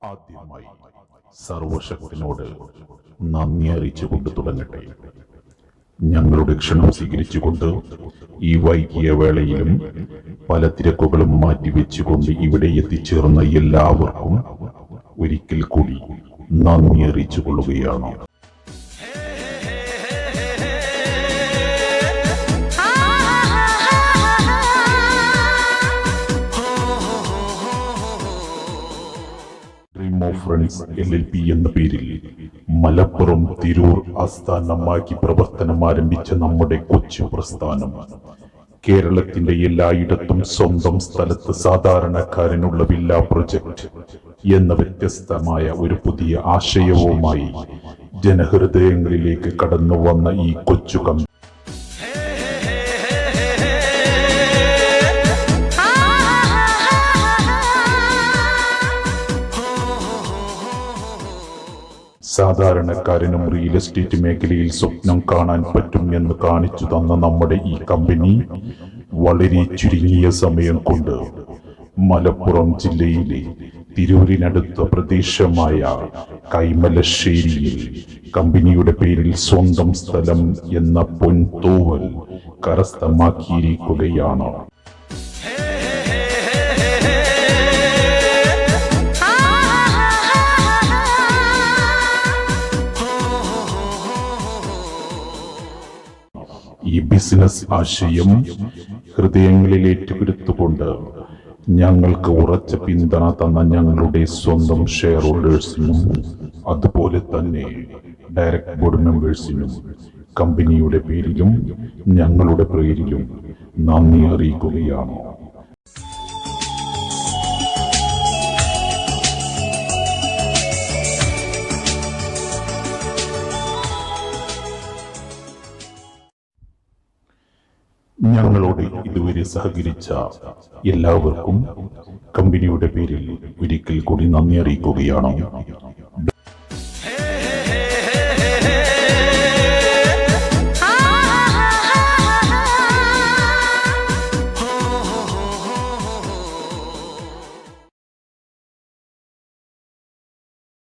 ആദ്യമായി സർവശക്തനോട് നന്ദി അറിയിച്ചുകൊണ്ട് തുടങ്ങട്ടെ. ഞങ്ങളുടെ ക്ഷണം സ്വീകരിച്ചുകൊണ്ട് ഈ വൈകിയ വേളയിലും പല തിരക്കുകളും മാറ്റിവെച്ചുകൊണ്ട് ഇവിടെ എത്തിച്ചേർന്ന എല്ലാവർക്കും ഒരിക്കൽ കൂടി നന്ദി അറിയിച്ചു കൊള്ളുകയാണ്. ഫ്രണ്ട്സ് LLP എന്ന പേരിൽ മലപ്പുറം തിരൂർ ആസ്ഥാനമാക്കി പ്രവർത്തനം ആരംഭിച്ച നമ്മുടെ കൊച്ചു പ്രസ്ഥാനം കേരളത്തിന്റെ എല്ലായിടത്തും സ്വന്തം സ്ഥലത്ത് സാധാരണക്കാരനുള്ള വില്ല പ്രൊജക്ട് എന്ന വ്യത്യസ്തമായ ഒരു പുതിയ ആശയവുമായി ജനഹൃദയങ്ങളിലേക്ക് കടന്നു വന്ന ഈ കൊച്ചു കമ്പനി സാധാരണക്കാരനും റിയൽ എസ്റ്റേറ്റ് മേഖലയിൽ സ്വപ്നം കാണാൻ പറ്റും എന്ന് കാണിച്ചു തന്ന നമ്മുടെ ഈ കമ്പനി വളരെ ചുരുങ്ങിയ സമയം കൊണ്ട് മലപ്പുറം ജില്ലയിലെ തിരൂരിനടുത്ത പ്രദേശമായ കൈമലശ്ശേരിയിൽ കമ്പനിയുടെ പേരിൽ സ്വന്തം സ്ഥലം എന്ന പൊൻതൂവൽ കരസ്ഥമാക്കിയിരിക്കുകയാണ്. ഈ ബിസിനസ് ആശയം ഹൃദയങ്ങളിൽ ഏറ്റുപിടുത്തുകൊണ്ട് ഞങ്ങൾക്ക് ഉറച്ച പിന്തുണ തന്ന ഞങ്ങളുടെ സ്വന്തം ഷെയർ ഹോൾഡേഴ്സിനും അതുപോലെ തന്നെ ഡയറക്ട് ബോർഡ് മെമ്പേഴ്സിനും കമ്പനിയുടെ പേരിലും ഞങ്ങളുടെ പേരിലും നന്ദി അറിയിക്കുകയാണ്. ഞങ്ങളോട് ഇതുവരെ സഹകരിച്ച എല്ലാവർക്കും കമ്പനിയുടെ പേരിൽ ഒരിക്കൽ കൂടി നന്ദി അറിയിക്കുകയാണ്.